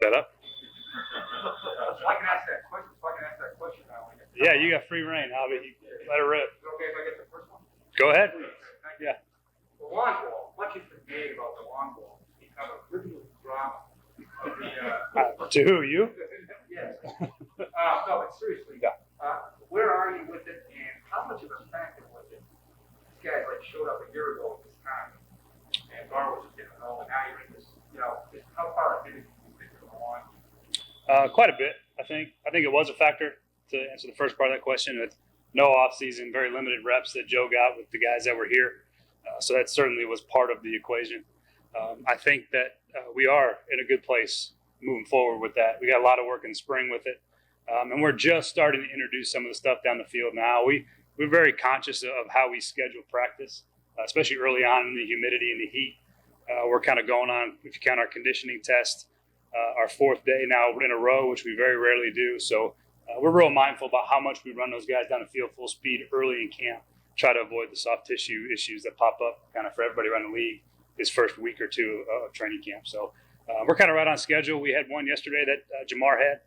that up. So I can ask that question now. Yeah, you got free reign, Javi. Let it rip. Is it okay if I get the first one? Go ahead. Thank you. Yeah. The lawn ball. Much has been made about the lawn ball. It's become a trivial drama. To who? You? Yes. No, but seriously. Yeah. Where are you with it, and how much of a factor was it? These guys showed up a year ago at this time, and Burrow was just getting home, and now you're in this. Just how far ahead do you think from the lawn? Quite a bit, I think. I think it was a factor to answer the first part of that question. With no offseason, very limited reps that Joe got with the guys that were here. So that certainly was part of the equation. I think that we are in a good place moving forward with that. We got a lot of work in the spring with it. And we're just starting to introduce some of the stuff down the field now. We're very conscious of how we schedule practice, especially early on in the humidity and the heat. We're kind of going on, if you count our conditioning test, our fourth day now in a row, which we very rarely do. So we're real mindful about how much we run those guys down the field full speed early in camp, try to avoid the soft tissue issues that pop up kind of for everybody around the league this first week or two of training camp. So we're kind of right on schedule. We had one yesterday that Jamar had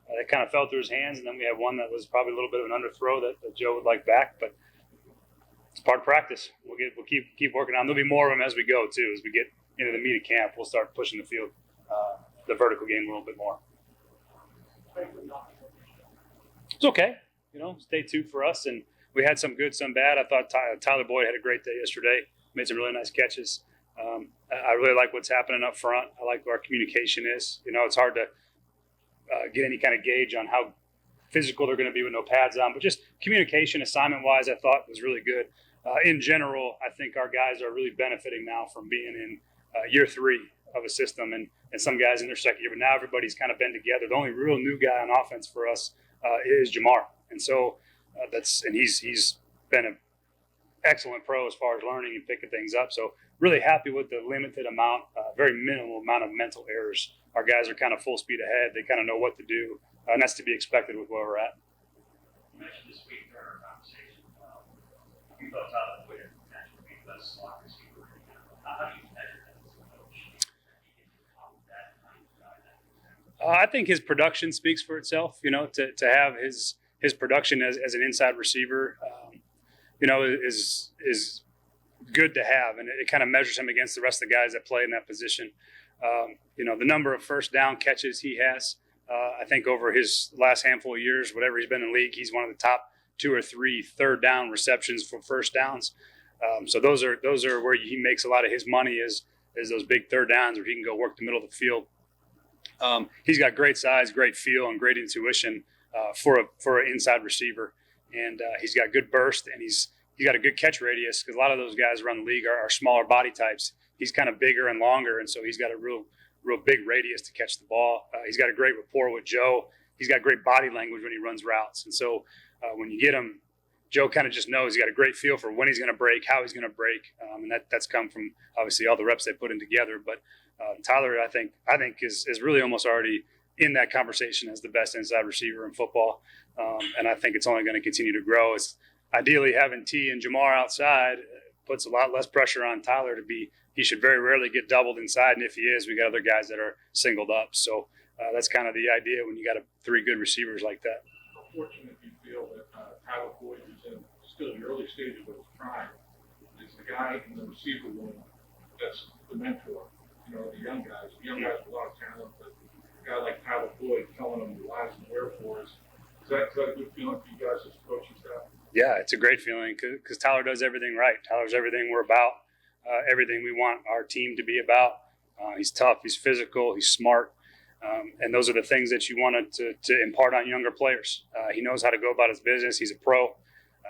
that kind of fell through his hands, and then we had one that was probably a little bit of an underthrow that Joe would like back, but it's part of practice. We'll keep working on. There'll be more of them as we go too. As we get into the meat of camp, we'll start pushing the field, the vertical game a little bit more. It's okay, it's day 2 for us, and we had some good, some bad. I thought Tyler Boyd had a great day yesterday. Made some really nice catches. I really like what's happening up front. I like where our communication is. It's hard to get any kind of gauge on how physical they're going to be with no pads on, but just communication assignment-wise, I thought was really good. In general, I think our guys are really benefiting now from being in year 3 of a system, and some guys in their second year, but now everybody's kind of been together. The only real new guy on offense for us is Jamar, and so he's been an excellent pro as far as learning and picking things up. So really happy with the limited amount, very minimal amount of mental errors. Our guys are kind of full speed ahead. They kind of know what to do, and that's to be expected with where we're at. You mentioned this week during our conversation, you thought Tyler Boyd had potential to be the best slot receiver. How do you measure that as a coach? I think his production speaks for itself. To have his production as an inside receiver, is good to have, and it kind of measures him against the rest of the guys that play in that position. The number of first down catches he has, I think over his last handful of years, whatever he's been in the league, he's one of the top 2 or 3 third down receptions for first downs. So those are where he makes a lot of his money is those big third downs where he can go work the middle of the field. He's got great size, great feel, and great intuition for an inside receiver, and he's got good burst, and he's got a good catch radius because a lot of those guys around the league are smaller body types. He's kind of bigger and longer, and so he's got a real big radius to catch the ball. He's got a great rapport with Joe. He's got great body language when he runs routes, and so when you get him, Joe kind of just knows he's got a great feel for when he's going to break, how he's going to break, and that's come from obviously all the reps they put in together. But Tyler, I think is really almost already in that conversation as the best inside receiver in football, and I think it's only going to continue to grow. It's ideally having T and Jamar outside puts a lot less pressure on Tyler to be. He should very rarely get doubled inside, and if he is, we got other guys that are singled up. So that's kind of the idea when you got 3 good receivers like that. How fortunate do you feel that Tyler Boyd is still in the early stages of his prime? Is the guy in the receiver room that's the mentor? The young guys with a lot of talent, but a guy like Tyler Boyd telling them the whys and wherefores. Is that a good feeling for you guys as coaching staff? Yeah, it's a great feeling because Tyler does everything right. Tyler's everything we're about, everything we want our team to be about. He's tough, he's physical, he's smart, and those are the things that you wanted to impart on younger players. He knows how to go about his business. He's a pro,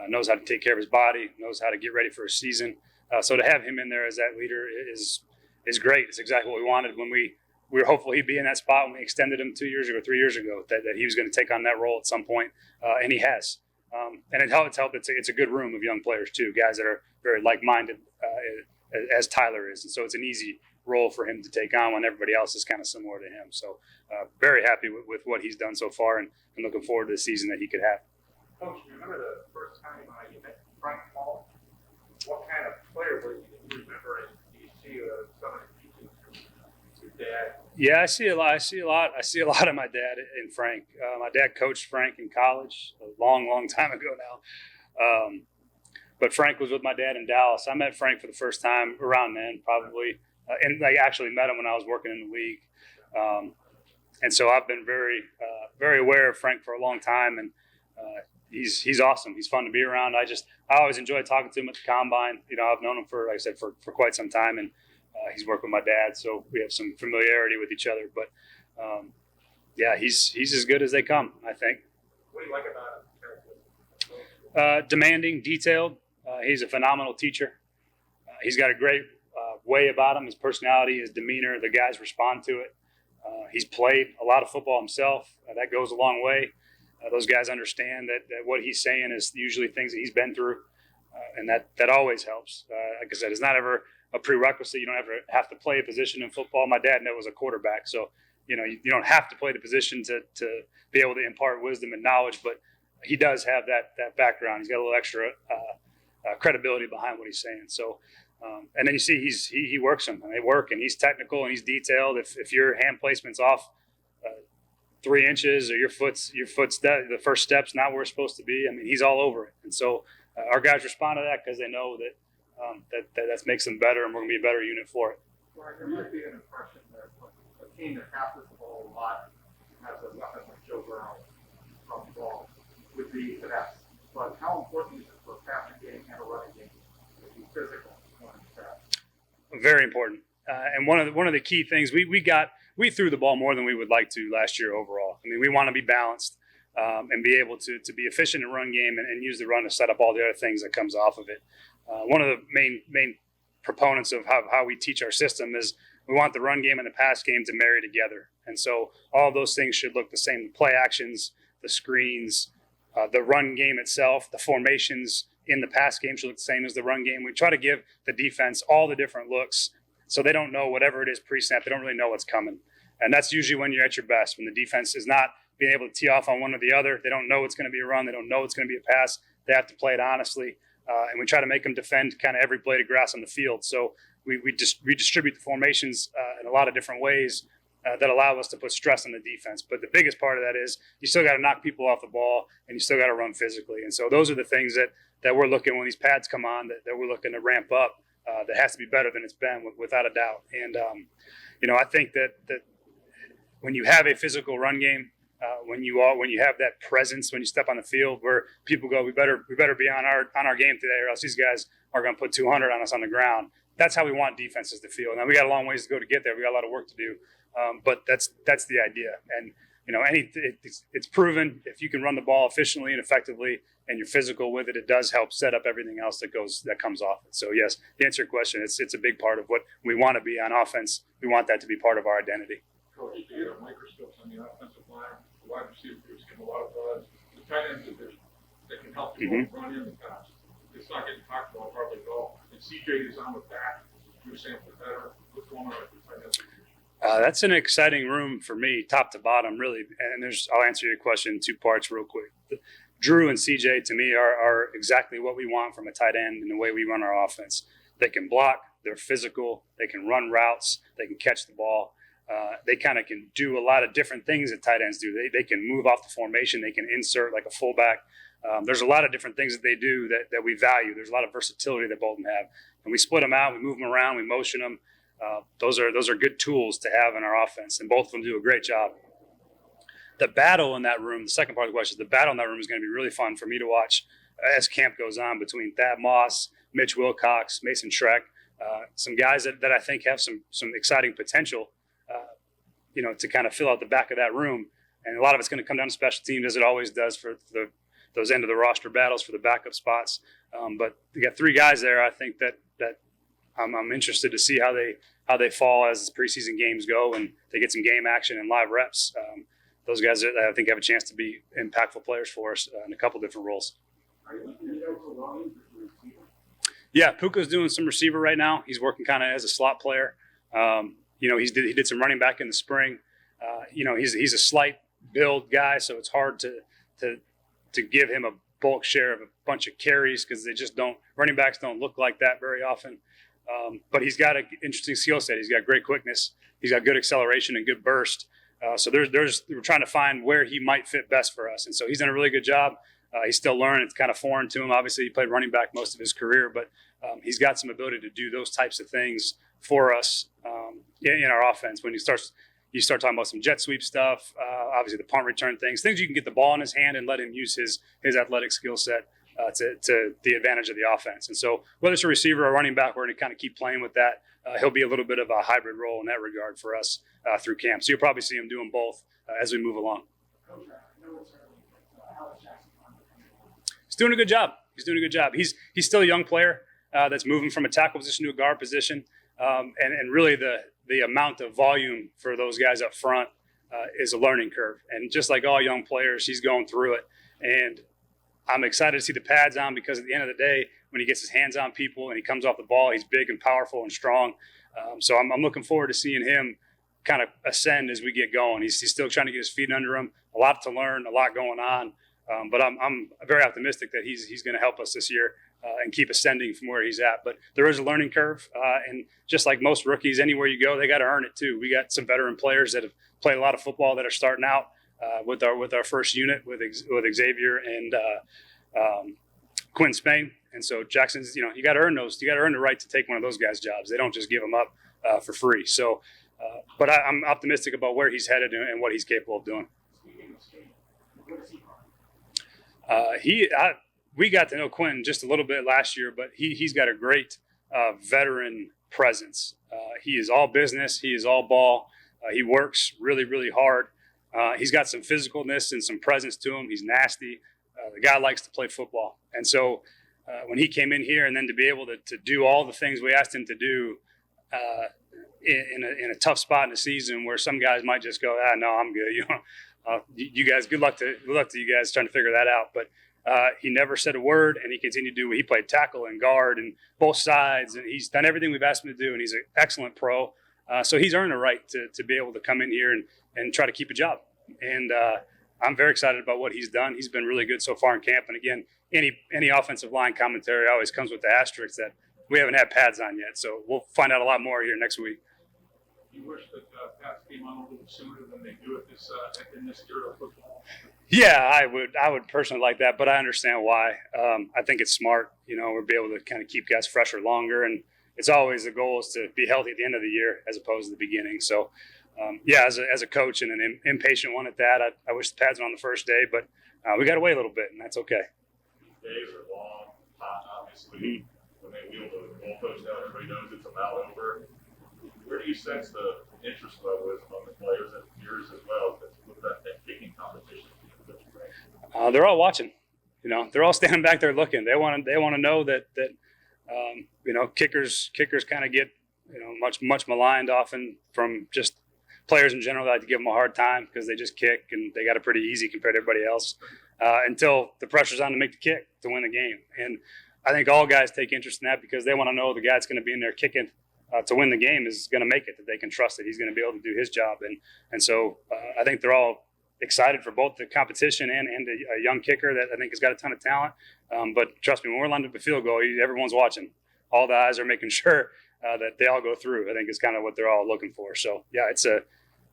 knows how to take care of his body, knows how to get ready for a season. So to have him in there as that leader is great. It's exactly what we wanted when we were hopeful he'd be in that spot when we extended him 2 years ago, 3 years ago, that he was going to take on that role at some point, and he has. And it's helped. It's a good room of young players too, guys that are very like-minded as Tyler is, and so it's an easy role for him to take on when everybody else is kind of similar to him. So very happy with what he's done so far, and looking forward to the season that he could have. Coach, do you remember the first time you met Brian Callahan? What kind of player was he? Do you remember? Do you see some of the teachings from your dad? Yeah, I see a lot. I see a lot of my dad in Frank. My dad coached Frank in college a long, long time ago now. But Frank was with my dad in Dallas. I met Frank for the first time around then, probably, and I actually met him when I was working in the league. And so I've been very aware of Frank for a long time, and he's awesome. He's fun to be around. I always enjoy talking to him at the combine. You know, I've known him for, like I said, for quite some time, and he's worked with my dad, so we have some familiarity with each other. But yeah, he's as good as they come, I think. What do you like about him? Demanding, detailed. He's a phenomenal teacher. He's got a great way about him. His personality, his demeanor, the guys respond to it. He's played a lot of football himself. That goes a long way. Those guys understand that what he's saying is usually things that he's been through, and that always helps. Like I said, it's not ever a prerequisite. You don't ever have to play a position in football. My dad was a quarterback, so you don't have to play the position to be able to impart wisdom and knowledge, but he does have that background. He's got a little extra credibility behind what he's saying. So, and then you see he works them, and they work, and he's technical and he's detailed. If your hand placement's off 3 inches or your foot's the first step's not where it's supposed to be, I mean, he's all over it. And so our guys respond to that because they know that that makes them better, and we're going to be a better unit for it. Well, there might be an impression that a team that passes the ball a lot has a weapon like Joe Burrow from the ball would be finesse. But how important is it for a passing game and a running game to be physical when it's fast? Very important. And one of the key things we threw the ball more than we would like to last year overall. I mean, we want to be balanced and be able to be efficient in run game and use the run to set up all the other things that comes off of it. One of the main proponents of how we teach our system is we want the run game and the pass game to marry together. And so all of those things should look the same. The play actions, the screens, the run game itself, the formations in the pass game should look the same as the run game. We try to give the defense all the different looks so they don't know whatever it is pre-snap. They don't really know what's coming. And that's usually when you're at your best, when the defense is not being able to tee off on one or the other. They don't know it's going to be a run. They don't know it's going to be a pass. They have to play it honestly. And we try to make them defend kind of every blade of grass on the field. So we just redistribute the formations in a lot of different ways that allow us to put stress on the defense. But the biggest part of that is you still got to knock people off the ball, and you still got to run physically. And so those are the things that we're looking when these pads come on that we're looking to ramp up. That has to be better than it's been, without a doubt. And I think that when you have a physical run game, when you have that presence, when you step on the field, where people go, we better be on our game today, or else these guys are going to put 200 on us on the ground. That's how we want defenses to feel. Now we got a long ways to go to get there. We got a lot of work to do, but that's the idea. And it's proven if you can run the ball efficiently and effectively, and you're physical with it, it does help set up everything else that comes off it. So yes, to answer your question, it's a big part of what we want to be on offense. We want that to be part of our identity. Coach, do you have microscopes on the offensive line? The wide receivers give a lot of buzz. The tight end division that can help people run in the pass. It's not getting talked about hardly at all. And CJ is on the back. You're saying for better. What's going on with the tight end division? That's an exciting room for me, top to bottom, really. And I'll answer your question in 2 parts real quick. Drew and CJ, to me, are exactly what we want from a tight end in the way we run our offense. They can block. They're physical. They can run routes. They can catch the ball. They kind of can do a lot of different things that tight ends do. They can move off the formation. They can insert like a fullback. There's a lot of different things that they do that we value. There's a lot of versatility that both of them have. And we split them out. We move them around. We motion them. Those are good tools to have in our offense, and both of them do a great job. The battle in that room, the second part of the question, the battle in that room is going to be really fun for me to watch as camp goes on between Thad Moss, Mitch Wilcox, Mason Schreck, some guys that I think have some exciting potential, to kind of fill out the back of that room. And a lot of it's going to come down to special teams, as it always does for those end of the roster battles for the backup spots. But we got 3 guys there. I think that I'm interested to see how they fall as the preseason games go and they get some game action and live reps. Those guys, I think, have a chance to be impactful players for us in a couple different roles. Are you looking at overall receiver? Yeah, Puka's doing some receiver right now. He's working kind of as a slot player. He did some running back in the spring. He's a slight build guy, so it's hard to give him a bulk share of a bunch of carries because running backs don't look like that very often. But he's got an interesting skill set. He's got great quickness. He's got good acceleration and good burst. So we're trying to find where he might fit best for us. And so he's done a really good job. He's still learning. It's kind of foreign to him. Obviously, he played running back most of his career, but he's got some ability to do those types of things for us in our offense. When you start talking about some jet sweep stuff, obviously the punt return things you can get the ball in his hand and let him use his athletic skill set to the advantage of the offense. And so whether it's a receiver or running back, we're going to kind of keep playing with that. He'll be a little bit of a hybrid role in that regard for us through camp. So you'll probably see him doing both as we move along. He's doing a good job. He's still a young player that's moving from a tackle position to a guard position. And really the amount of volume for those guys up front is a learning curve. And just like all young players, he's going through it. And I'm excited to see the pads on because at the end of the day, when he gets his hands on people and he comes off the ball, he's big and powerful and strong. So I'm looking forward to seeing him kind of ascend as we get going. He's still trying to get his feet under him. A lot to learn, a lot going on. But I'm very optimistic that he's going to help us this year and keep ascending from where he's at. But there is a learning curve. And just like most rookies, anywhere you go, they got to earn it too. We got some veteran players that have played a lot of football that are starting out with our first unit with Xavier and Quinn Spain. And so Jackson's, you got to earn those. You got to earn the right to take one of those guys' jobs. They don't just give them up for free. So, but I'm optimistic about where he's headed and what he's capable of doing. We got to know Quinn just a little bit last year, but he's got a great veteran presence. He is all business. He is all ball. He works really, really hard. He's got some physicalness and some presence to him. He's nasty. The guy likes to play football. And so when he came in here and then to be able to do all the things we asked him to do in a tough spot in the season where some guys might just go, no, I'm good. You guys, good luck to you guys trying to figure that out. But he never said a word, and he continued to do. He played tackle and guard and both sides, and he's done everything we've asked him to do. And he's an excellent pro, so he's earned the right to be able to come in here and try to keep a job. And I'm very excited about what he's done. He's been really good so far in camp. And again, any offensive line commentary always comes with the asterisk that we haven't had pads on yet. So we'll find out a lot more here next week. You wish that pads came on a little sooner than they do in this era of football. Yeah, I would personally like that, but I understand why. I think it's smart. We'll be able to kind of keep guys fresher longer, and it's always the goal is to be healthy at the end of the year as opposed to the beginning. So, as a coach and an impatient one at that, I wish the pads were on the first day, but we got to wait a little bit, and that's okay. These days are long, hot, obviously. When they wheel the goalpost down, everybody knows it's a mile over. Where do you sense the interest level is among the players and yours as well? With that kicking competition. They're all watching. They're all standing back there looking. They want to know that kickers kind of get much maligned often from just players in general that like to give them a hard time because they just kick and they got it pretty easy compared to everybody else until the pressure's on to make the kick to win the game. And I think all guys take interest in that because they want to know the guy that's going to be in there kicking to win the game is going to make it, that they can trust that he's going to be able to do his job. And so I think they're all excited for both the competition and a young kicker that I think has got a ton of talent. But trust me, when we're lined up a field goal, everyone's watching. All the eyes are making sure that they all go through. I think is kind of what they're all looking for. So, yeah, it's I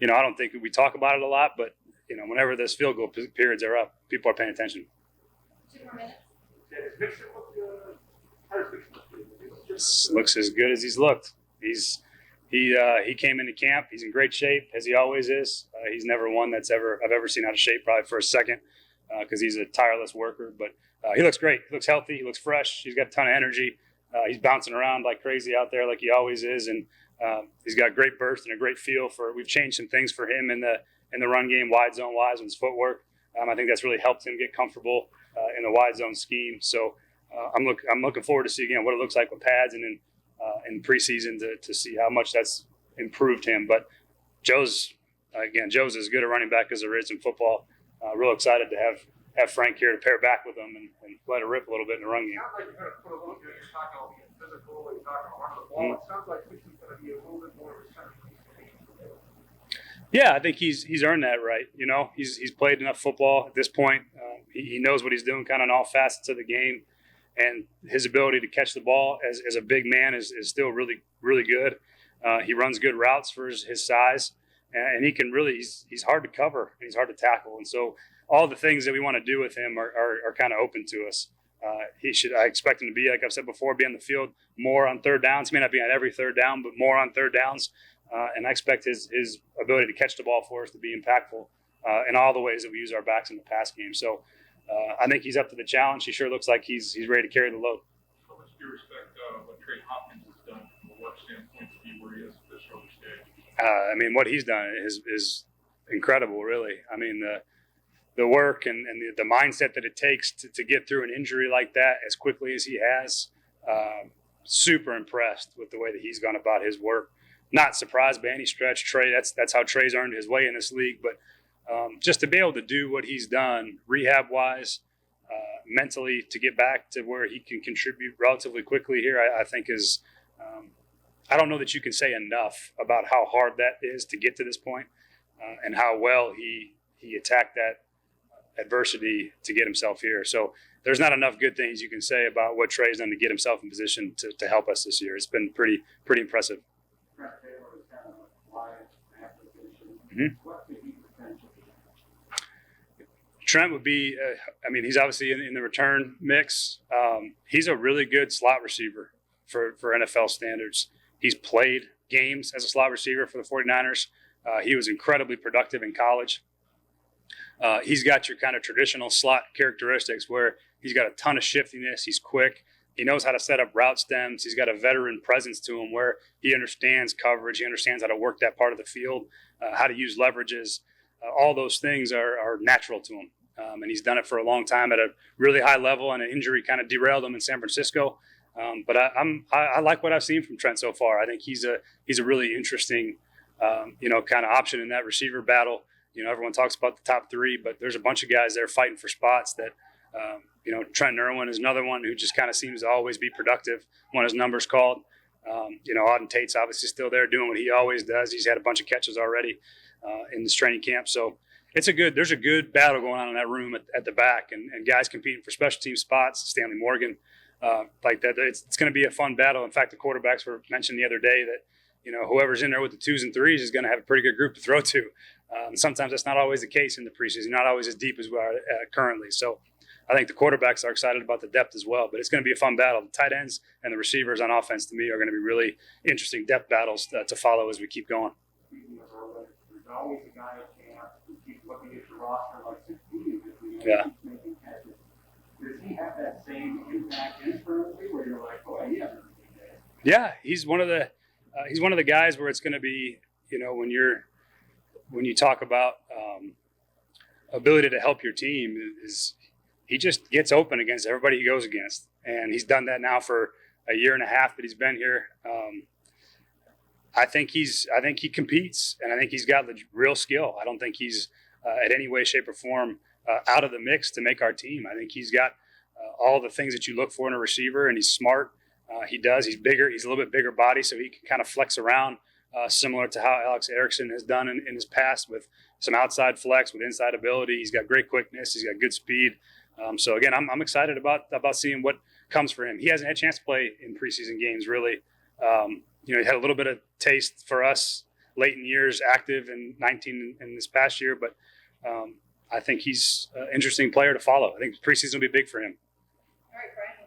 don't think we talk about it a lot, but, whenever those field goal periods are up, people are paying attention. 2 more minutes. Looks as good as he's looked. He came into camp. He's in great shape, as he always is. He's never one I've ever seen out of shape, probably for a second, because he's a tireless worker. But he looks great. He looks healthy. He looks fresh. He's got a ton of energy. He's bouncing around like crazy out there, like he always is. And he's got great burst and a great feel for. We've changed some things for him in the run game, wide zone wise, and his footwork. I think that's really helped him get comfortable in the wide zone scheme. So I'm looking forward to see again what it looks like with pads and in preseason to see how much that's improved him. But Joe's as good a running back as there is in football. Real excited to have Frank here to pair back with him and let it rip a little bit in the run game. It sounds like you're going to put a little bit, you're talking about being physical, you're talking about running the ball. It sounds like this is going to be a little bit more of a centerpiece. Yeah, I think he's earned that right. He's played enough football at this point. He knows what he's doing kind of in all facets of the game. and his ability to catch the ball as a big man is still really, really good. He runs good routes for his size, and he can really, he's hard to cover, and he's hard to tackle. And so all the things that we want to do with him are kind of open to us. I expect him to be, like I've said before, be on the field more on third downs. He may not be on every third down, but more on third downs. And I expect his ability to catch the ball for us to be impactful in all the ways that we use our backs in the pass game. So I think he's up to the challenge. He sure looks like he's ready to carry the load. How much do you respect what Trey Hopkins has done from a work standpoint to be where he is at this early stage? I mean, what he's done is incredible, really. I mean, the work and the mindset that it takes to get through an injury like that as quickly as he has, super impressed with the way that he's gone about his work. Not surprised by any stretch. Trey, that's how Trey's earned his way in this league. But just to be able to do what he's done rehab-wise, mentally, to get back to where he can contribute relatively quickly here, I think is I don't know that you can say enough about how hard that is to get to this point, and how well he attacked that adversity to get himself here. So there's not enough good things you can say about what Trey's done to get himself in position to help us this year. It's been pretty impressive. Trent would be, I mean, he's obviously in the return mix. He's a really good slot receiver for NFL standards. He's played games as a slot receiver for the 49ers. He was incredibly productive in college. He's got your kind of traditional slot characteristics where he's got a ton of shiftiness. He's quick. He knows how to set up route stems. He's got a veteran presence to him where he understands coverage. He understands how to work that part of the field, how to use leverages. All those things are natural to him. And he's done it for a long time at a really high level, and an injury kind of derailed him in San Francisco. But I like what I've seen from Trent so far. I think he's a really interesting, kind of option in that receiver battle. Everyone talks about the top three, but there's a bunch of guys there fighting for spots that, Trent Irwin is another one who just kind of seems to always be productive when his number's called. Auden Tate's obviously still there doing what he always does. He's had a bunch of catches already in this training camp. So there's a good battle going on in that room at the back, and guys competing for special team spots, Stanley Morgan, like that. It's going to be a fun battle. In fact, the quarterbacks were mentioned the other day that, whoever's in there with the 2s and 3s is going to have a pretty good group to throw to. Sometimes that's not always the case in the preseason, not always as deep as we are currently. So I think the quarterbacks are excited about the depth as well, but it's going to be a fun battle. The tight ends and the receivers on offense, to me, are going to be really interesting depth battles to follow as we keep going. There's always a guy at camp who keeps looking at your roster like 16 Yeah. keeps making catches. Does he have that same impact internally where you're like, oh, he has everything there? Yeah, he's one of the guys where it's going to be, when you talk about ability to help your team, is he just gets open against everybody he goes against, and he's done that now for a year and a half that he's been here. I think he competes, and I think he's got the real skill. I don't think he's at any way, shape, or form out of the mix to make our team. I think he's got all the things that you look for in a receiver, and he's smart. He's bigger. He's a little bit bigger body, so he can kind of flex around, similar to how Alex Erickson has done in his past, with some outside flex, with inside ability. He's got great quickness. He's got good speed. So again, I'm excited about seeing what comes for him. He hasn't had a chance to play in preseason games, really. He had a little bit of taste for us late in years, active in 19 in this past year, but I think he's an interesting player to follow. I think preseason will be big for him. All right, Brian.